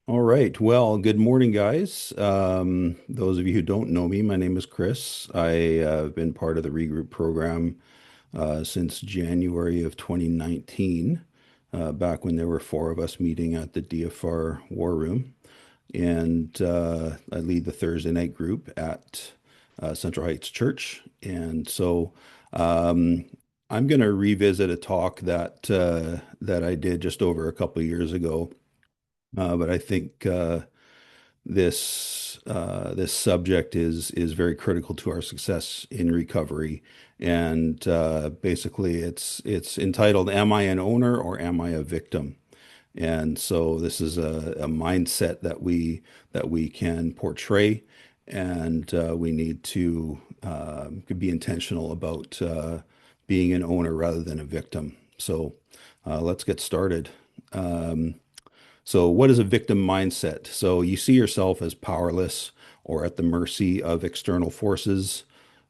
All right. Well, good morning, guys. Those of you who don't know me, my name is Chris. I've been part of the Regroup program since January of 2019, back when there were four of us meeting at the DFR War Room. And I lead the Thursday night group at Central Heights Church. And so um, I'm going to revisit a talk that I did just over a couple of years ago. But I think this subject is very critical to our success in recovery. And basically, it's entitled "Am I an owner or am I a victim?" And so this is a mindset that we can portray, and we need to be intentional about being an owner rather than a victim. So let's get started. Um, so, what is a victim mindset? So, you see yourself as powerless or at the mercy of external forces,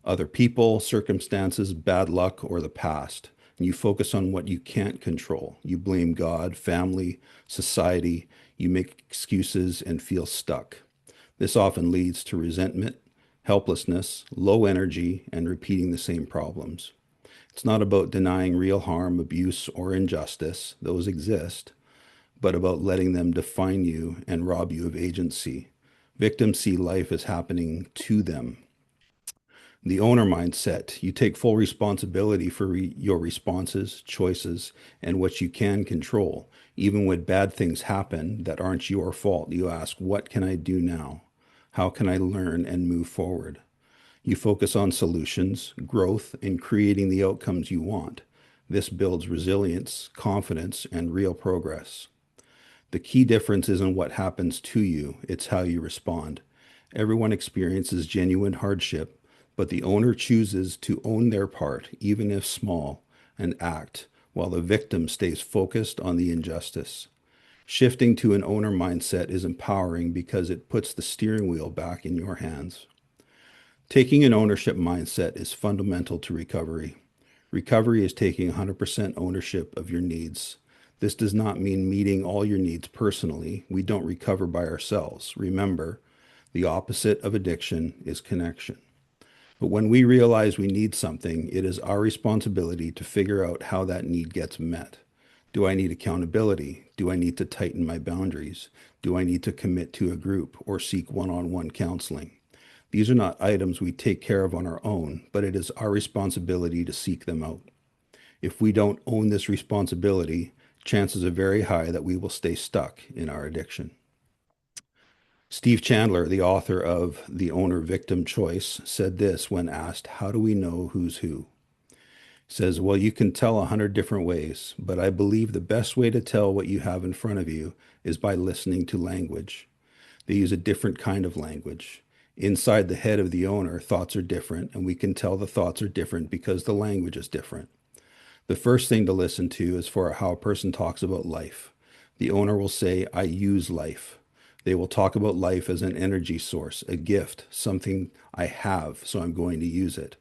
other people, circumstances, bad luck, or the past. And you focus on what you can't control. You blame God, family, society. You make excuses and feel stuck. This often leads to resentment, helplessness, low energy, and repeating the same problems. It's not about denying real harm, abuse, or injustice, those exist, but about letting them define you and rob you of agency. Victims see life as happening to them. The owner mindset, you take full responsibility for your responses, choices, and what you can control. Even when bad things happen that aren't your fault, you ask, what can I do now? How can I learn and move forward? You focus on solutions, growth, and creating the outcomes you want. This builds resilience, confidence, and real progress. The key difference isn't what happens to you, it's how you respond. Everyone experiences genuine hardship, but the owner chooses to own their part, even if small, and act, while the victim stays focused on the injustice. Shifting to an owner mindset is empowering because it puts the steering wheel back in your hands. Taking an ownership mindset is fundamental to recovery. Recovery is taking 100% ownership of your needs. This does not mean meeting all your needs personally. We don't recover by ourselves. Remember, the opposite of addiction is connection. But when we realize we need something, it is our responsibility to figure out how that need gets met. Do I need accountability? Do I need to tighten my boundaries? Do I need to commit to a group or seek one-on-one counseling? These are not items we take care of on our own, but it is our responsibility to seek them out. If we don't own this responsibility, chances are very high that we will stay stuck in our addiction. Steve Chandler, the author of The Owner Victim Choice, said this when asked, how do we know who's who? He says, well, you can tell 100 different ways, but I believe the best way to tell what you have in front of you is by listening to language. They use a different kind of language. Inside the head of the owner, thoughts are different, and we can tell the thoughts are different because the language is different. The first thing to listen to is for how a person talks about life. The owner will say, I use life. They will talk about life as an energy source, a gift, something I have, so I'm going to use it.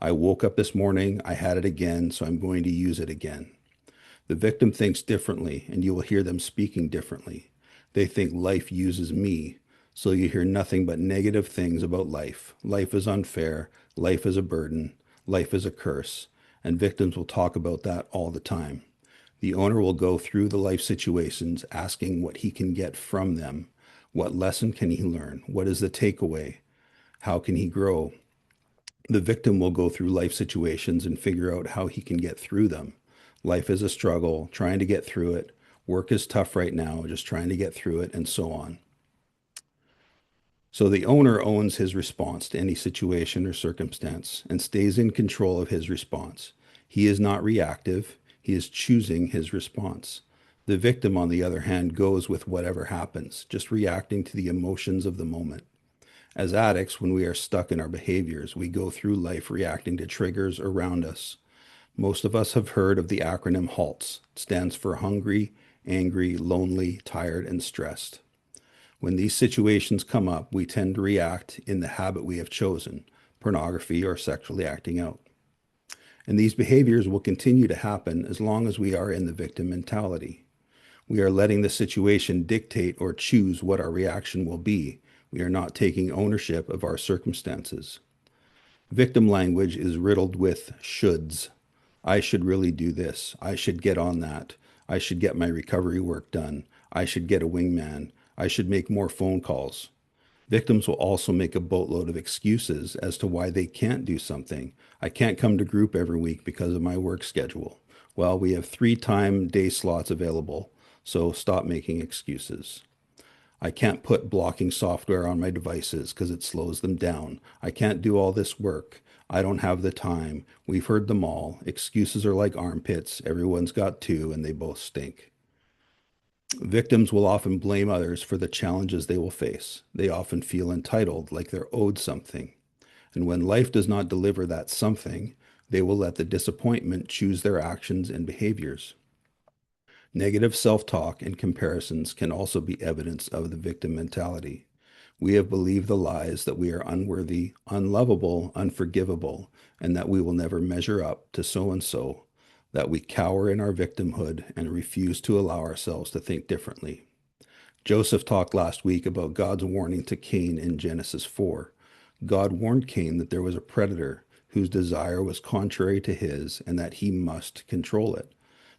I woke up this morning, I had it again, so I'm going to use it again. The victim thinks differently, and you will hear them speaking differently. They think life uses me, so you hear nothing but negative things about life. Life is unfair, life is a burden, life is a curse, and victims will talk about that all the time. The owner will go through the life situations asking what he can get from them. What lesson can he learn? What is the takeaway? How can he grow? The victim will go through life situations and figure out how he can get through them. Life is a struggle, trying to get through it. Work is tough right now, just trying to get through it, and so on. So the owner owns his response to any situation or circumstance and stays in control of his response. He is not reactive, he is choosing his response. The victim, on the other hand, goes with whatever happens, just reacting to the emotions of the moment. As addicts, when we are stuck in our behaviors, we go through life reacting to triggers around us. Most of us have heard of the acronym HALTS. It stands for hungry, angry, lonely, tired, and stressed. When these situations come up, we tend to react in the habit we have chosen, pornography or sexually acting out. And these behaviors will continue to happen as long as we are in the victim mentality. We are letting the situation dictate or choose what our reaction will be. We are not taking ownership of our circumstances. Victim language is riddled with shoulds. I should really do this. I should get on that. I should get my recovery work done. I should get a wingman. I should make more phone calls. Victims will also make a boatload of excuses as to why they can't do something. I can't come to group every week because of my work schedule. Well, we have 3 time day slots available, so stop making excuses. I can't put blocking software on my devices because it slows them down. I can't do all this work. I don't have the time. We've heard them all. Excuses are like armpits. Everyone's got two and they both stink. Victims will often blame others for the challenges they will face. They often feel entitled, like they're owed something. And when life does not deliver that something, they will let the disappointment choose their actions and behaviors. Negative self-talk and comparisons can also be evidence of the victim mentality. We have believed the lies that we are unworthy, unlovable, unforgivable, and that we will never measure up to so and so, that we cower in our victimhood and refuse to allow ourselves to think differently. Joseph talked last week about God's warning to Cain in Genesis 4. God warned Cain that there was a predator whose desire was contrary to his and that he must control it.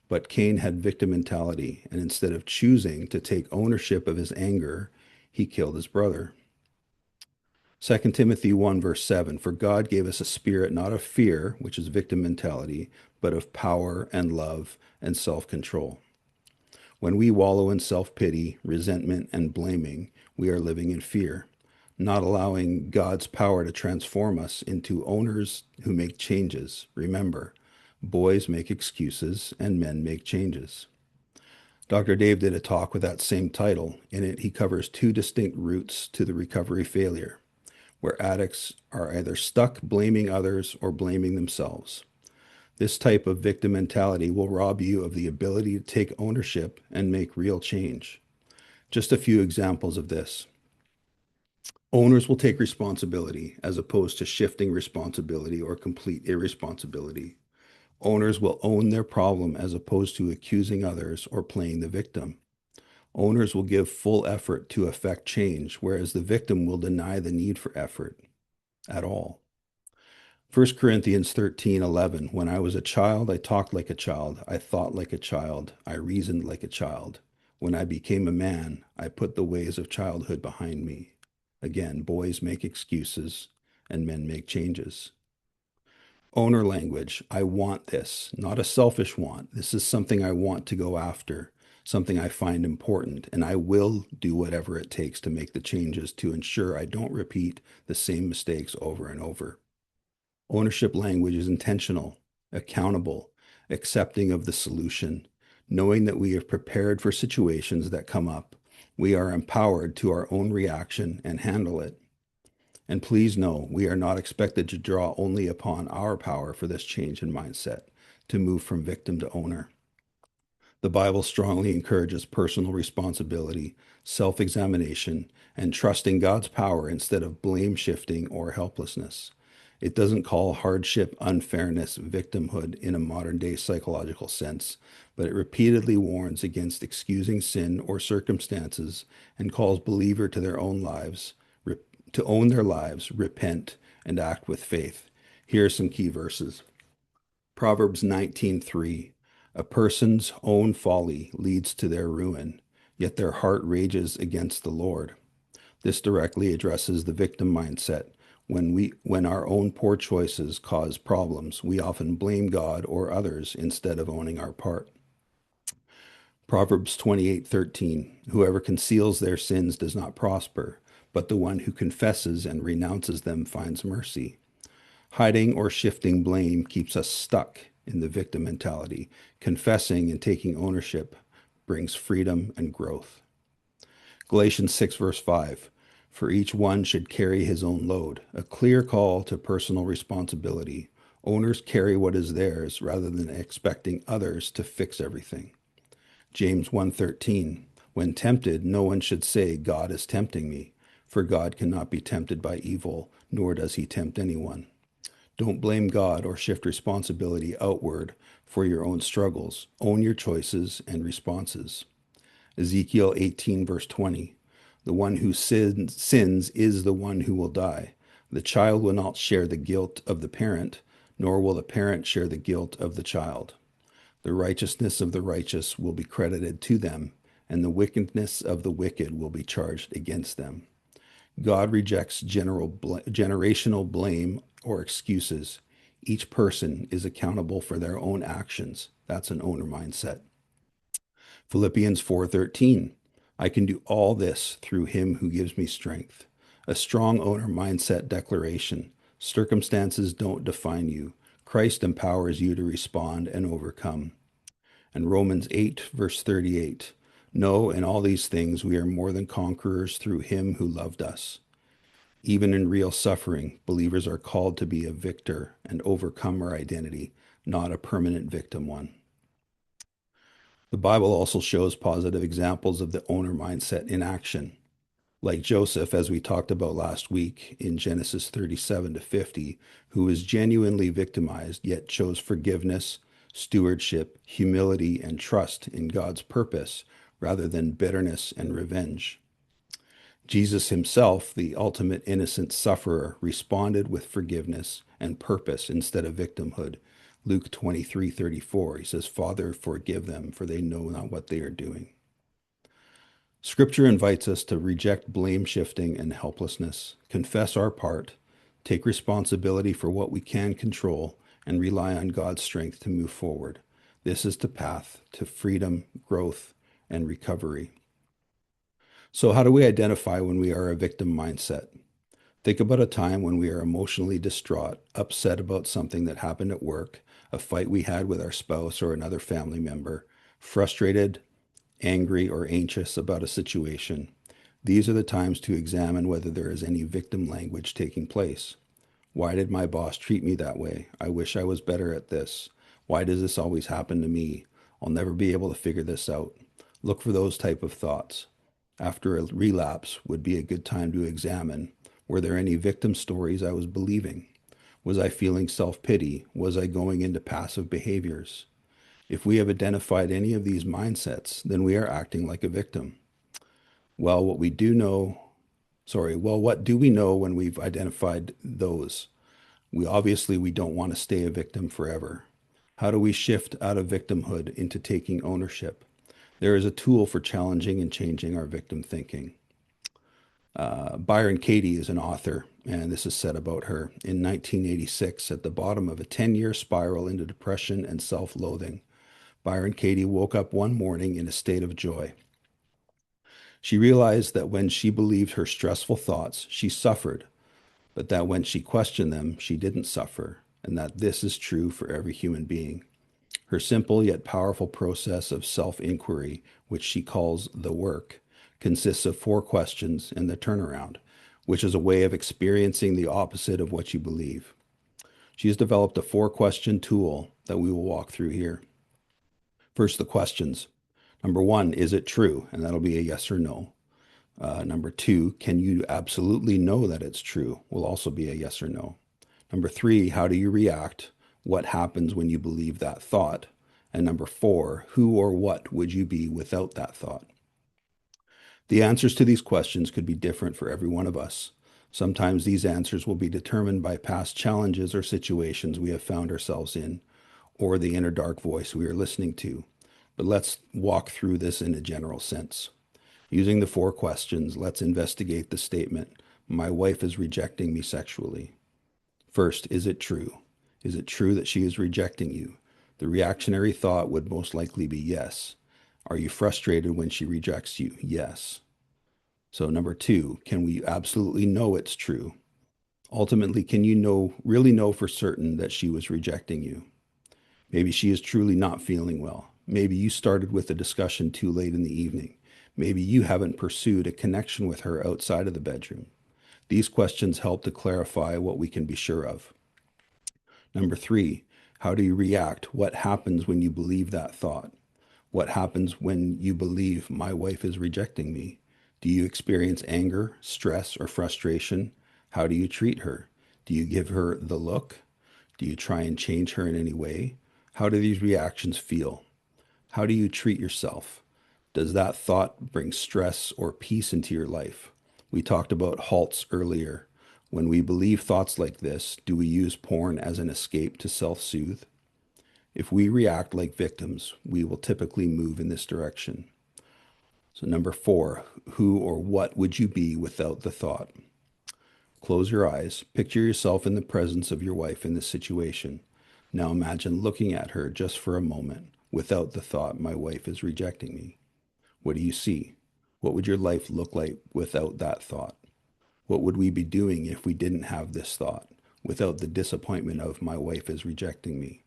But Cain had victim mentality, and instead of choosing to take ownership of his anger, he killed his brother. 2 Timothy 1 verse 7, for God gave us a spirit not of fear, which is victim mentality, but of power and love and self-control. When we wallow in self-pity, resentment, and blaming, we are living in fear, not allowing God's power to transform us into owners who make changes. Remember, boys make excuses and men make changes. Dr. Dave did a talk with that same title. In it, he covers 2 distinct routes to the recovery failure, where addicts are either stuck blaming others or blaming themselves. This type of victim mentality will rob you of the ability to take ownership and make real change. Just a few examples of this. Owners will take responsibility as opposed to shifting responsibility or complete irresponsibility. Owners will own their problem as opposed to accusing others or playing the victim. Owners will give full effort to affect change, whereas the victim will deny the need for effort at all. 1 Corinthians 13:11, when I was a child, I talked like a child, I thought like a child, I reasoned like a child. When I became a man, I put the ways of childhood behind me. Again, boys make excuses and men make changes. Owner language, I want this, not a selfish want. This is something I want to go after, something I find important, and I will do whatever it takes to make the changes to ensure I don't repeat the same mistakes over and over. Ownership language is intentional, accountable, accepting of the solution, knowing that we have prepared for situations that come up. We are empowered to our own reaction and handle it. And please know, we are not expected to draw only upon our power for this change in mindset, to move from victim to owner. The Bible strongly encourages personal responsibility, self-examination, and trusting God's power instead of blame shifting or helplessness. It doesn't call hardship, unfairness, victimhood in a modern day psychological sense, but it repeatedly warns against excusing sin or circumstances and calls believer to their own lives, to own their lives, repent, and act with faith. Here are some key verses. Proverbs 19:3. A person's own folly leads to their ruin, yet their heart rages against the Lord. This directly addresses the victim mindset. When our own poor choices cause problems, we often blame God or others instead of owning our part. Proverbs 28:13. Whoever conceals their sins does not prosper, but the one who confesses and renounces them finds mercy. Hiding or shifting blame keeps us stuck in the victim mentality. Confessing and taking ownership brings freedom and growth. Galatians 6 verse 5. For each one should carry his own load, a clear call to personal responsibility. Owners carry what is theirs rather than expecting others to fix everything. James 1:13. When tempted, no one should say, God is tempting me, for God cannot be tempted by evil, nor does he tempt anyone. Don't blame God or shift responsibility outward for your own struggles. Own your choices and responses. Ezekiel 18, verse 20. The one who sins is the one who will die. The child will not share the guilt of the parent, nor will the parent share the guilt of the child. The righteousness of the righteous will be credited to them, and the wickedness of the wicked will be charged against them. God rejects generational blame or excuses. Each person is accountable for their own actions. That's an owner mindset. Philippians 4:13. I can do all this through him who gives me strength. A strong owner mindset declaration. Circumstances don't define you. Christ empowers you to respond and overcome. And Romans 8, verse 38. No, in all these things we are more than conquerors through him who loved us. Even in real suffering, believers are called to be a victor and overcomer identity, not a permanent victim one. The Bible also shows positive examples of the owner mindset in action. Like Joseph, as we talked about last week in Genesis 37 to 50, who was genuinely victimized yet chose forgiveness, stewardship, humility, and trust in God's purpose rather than bitterness and revenge. Jesus himself, the ultimate innocent sufferer, responded with forgiveness and purpose instead of victimhood. Luke 23:34, he says, Father, forgive them, for they know not what they are doing. Scripture invites us to reject blame shifting and helplessness, confess our part, take responsibility for what we can control, and rely on God's strength to move forward. This is the path to freedom, growth, and recovery. So, how do we identify when we are a victim mindset? Think about a time when we are emotionally distraught, upset about something that happened at work, a fight we had with our spouse or another family member, frustrated, angry, or anxious about a situation. These are the times to examine whether there is any victim language taking place. Why did my boss treat me that way? I wish I was better at this. Why does this always happen to me? I'll never be able to figure this out. Look for those type of thoughts. After a relapse would be a good time to examine, were there any victim stories I was believing? Was I feeling self-pity? Was I going into passive behaviors? If we have identified any of these mindsets, then we are acting like a victim. Well, what do we know when we've identified those? We don't want to stay a victim forever. How do we shift out of victimhood into taking ownership? There is a tool for challenging and changing our victim thinking. Byron Katie is an author, and this is said about her. In 1986, at the bottom of a 10-year spiral into depression and self-loathing, Byron Katie woke up one morning in a state of joy. She realized that when she believed her stressful thoughts, she suffered, but that when she questioned them, she didn't suffer, and that this is true for every human being. Her simple yet powerful process of self-inquiry, which she calls the work, consists of 4 questions and the turnaround, which is a way of experiencing the opposite of what you believe. She has developed a 4-question tool that we will walk through here. First, the questions. Number 1, is it true? And that'll be a yes or no. Number 2, can you absolutely know that it's true? Will also be a yes or no. Number 3, how do you react? What happens when you believe that thought? And number 4, who or what would you be without that thought? The answers to these questions could be different for every one of us. Sometimes these answers will be determined by past challenges or situations we have found ourselves in, or the inner dark voice we are listening to. But let's walk through this in a general sense. Using the 4 questions, let's investigate the statement, my wife is rejecting me sexually. First, is it true? Is it true that she is rejecting you? The reactionary thought would most likely be yes. Are you frustrated when she rejects you? Yes. So number 2, can we absolutely know it's true? Ultimately, can you really know for certain that she was rejecting you? Maybe she is truly not feeling well. Maybe you started with a discussion too late in the evening. Maybe you haven't pursued a connection with her outside of the bedroom. These questions help to clarify what we can be sure of. Number 3, how do you react? What happens when you believe that thought? What happens when you believe my wife is rejecting me? Do you experience anger, stress, or frustration? How do you treat her? Do you give her the look? Do you try and change her in any way? How do these reactions feel? How do you treat yourself? Does that thought bring stress or peace into your life? We talked about halts earlier. When we believe thoughts like this, do we use porn as an escape to self soothe? If we react like victims, we will typically move in this direction. So, number four, who or what would you be without the thought? Close your eyes. Picture yourself in the presence of your wife in this situation. Now imagine looking at her just for a moment without the thought, my wife is rejecting me. What do you see? What would your life look like without that thought? What would we be doing if we didn't have this thought, without the disappointment of my wife is rejecting me?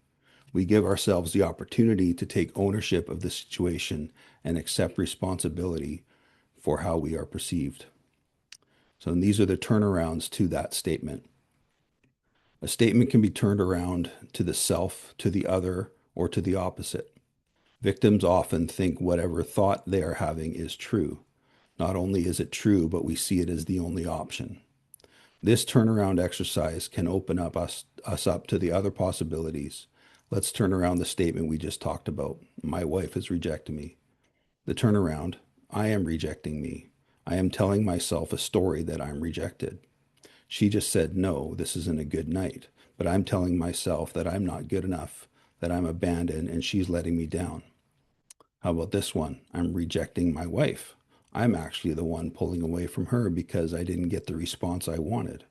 We give ourselves the opportunity to take ownership of the situation and accept responsibility for how we are perceived. So these are the turnarounds to that statement. A statement can be turned around to the self, to the other, or to the opposite. Victims often think whatever thought they are having is true. Not only is it true, but we see it as the only option. This turnaround exercise can open up us up to the other possibilities. Let's turn around the statement we just talked about. My wife is rejecting me. The turnaround, I am rejecting me. I am telling myself a story that I'm rejected. She just said, no, this isn't a good night. But I'm telling myself that I'm not good enough, that I'm abandoned, and she's letting me down. How about this one? I'm rejecting my wife. I'm actually the one pulling away from her because I didn't get the response I wanted.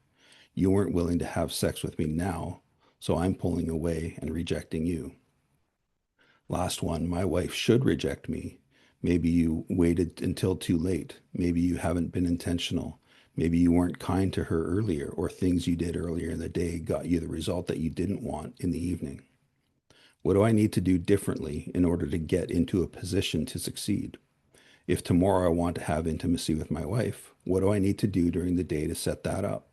You weren't willing to have sex with me now, so I'm pulling away and rejecting you. Last one, my wife should reject me. Maybe you waited until too late. Maybe you haven't been intentional. Maybe you weren't kind to her earlier, or things you did earlier in the day got you the result that you didn't want in the evening. What do I need to do differently in order to get into a position to succeed? If tomorrow I want to have intimacy with my wife, what do I need to do during the day to set that up?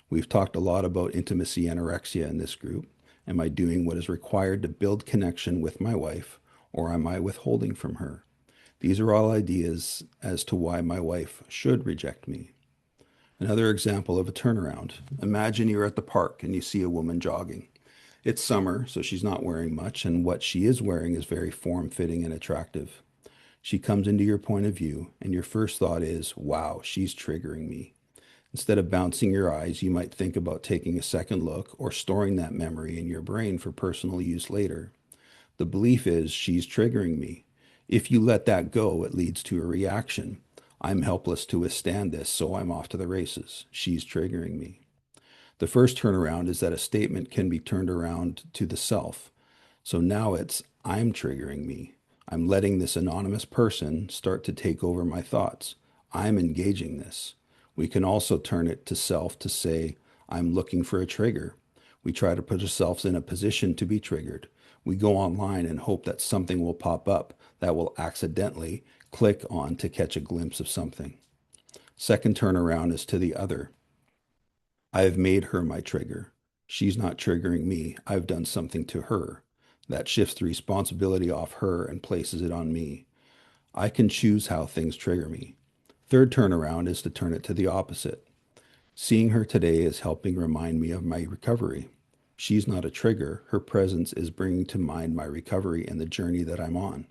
We've talked a lot about intimacy anorexia in this group. Am I doing what is required to build connection with my wife, or am I withholding from her? These are all ideas as to why my wife should reject me. Another example of a turnaround. Imagine you're at the park and you see a woman jogging. It's summer, so she's not wearing much, and what she is wearing is very form-fitting and attractive. She comes into your point of view, and your first thought is, wow, she's triggering me. Instead of bouncing your eyes, you might think about taking a second look or storing that memory in your brain for personal use later. The belief is she's triggering me. If you let that go, it leads to a reaction. I'm helpless to withstand this, so I'm off to the races. She's triggering me. The first turnaround is that a statement can be turned around to the self. So now it's, I'm triggering me. I'm letting this anonymous person start to take over my thoughts. I'm engaging this. We can also turn it to self to say, I'm looking for a trigger. We try to put ourselves in a position to be triggered. We go online and hope that something will pop up that will accidentally click on to catch a glimpse of something. Second turnaround is to the other. I have made her my trigger. She's not triggering me. I've done something to her. That shifts the responsibility off her and places it on me. I can choose how things trigger me. Third turnaround is to turn it to the opposite. Seeing her today is helping remind me of my recovery. She's not a trigger. Her presence is bringing to mind my recovery and the journey that I'm on.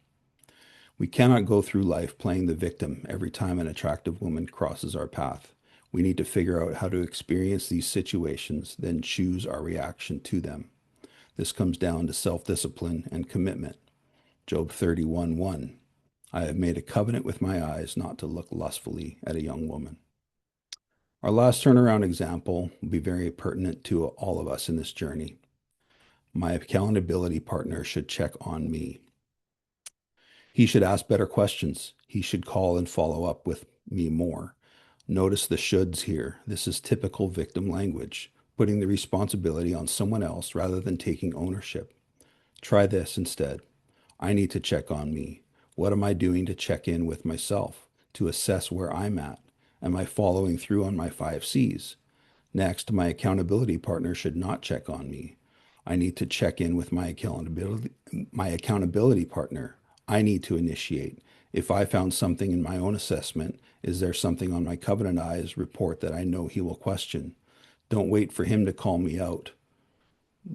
We cannot go through life playing the victim every time an attractive woman crosses our path. We need to figure out how to experience these situations, then choose our reaction to them. This comes down to self-discipline and commitment. Job 31:1. I have made a covenant with my eyes not to look lustfully at a young woman. Our last turnaround example will be very pertinent to all of us in this journey. My accountability partner should check on me. He should ask better questions. He should call and follow up with me more. Notice the shoulds here. This is typical victim language, putting the responsibility on someone else rather than taking ownership. Try this instead. I need to check on me. What am I doing to check in with myself, to assess where I'm at? Am I following through on my 5 C's? Next, my accountability partner should not check on me. I need to check in with my accountability partner. I need to initiate. If I found something in my own assessment, is there something on my Covenant Eyes report that I know he will question? Don't wait for him to call me out.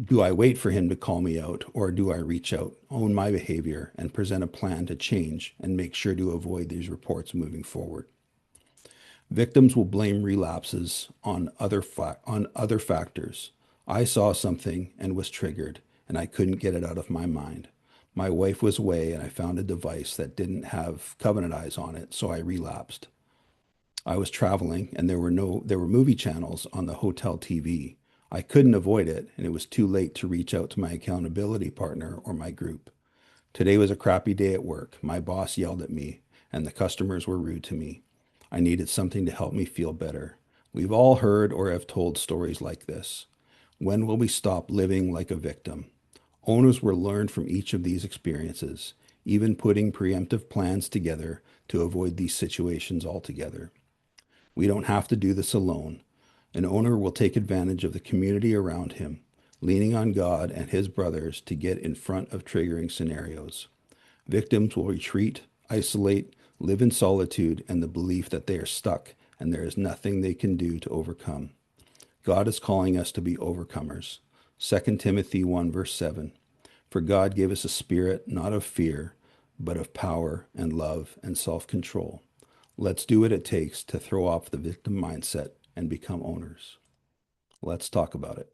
Do I wait for him to call me out, or do I reach out, own my behavior, and present a plan to change and make sure to avoid these reports moving forward? Victims will blame relapses on other factors. I saw something and was triggered, and I couldn't get it out of my mind. My wife was away, and I found a device that didn't have Covenant eyes on it, so I relapsed. I was traveling, and there were movie channels on the hotel TV. I couldn't avoid it, and it was too late to reach out to my accountability partner or my group. Today was a crappy day at work. My boss yelled at me, and the customers were rude to me. I needed something to help me feel better. We've all heard or have told stories like this. When will we stop living like a victim? Owners will learn from each of these experiences, even putting preemptive plans together to avoid these situations altogether. We don't have to do this alone. An owner will take advantage of the community around him, leaning on God and his brothers to get in front of triggering scenarios. Victims will retreat, isolate, live in solitude and the belief that they are stuck and there is nothing they can do to overcome. God is calling us to be overcomers. 2 Timothy 1 verse 7. For God gave us a spirit not of fear, but of power and love and self-control. Let's do what it takes to throw off the victim mindset and become owners. Let's talk about it.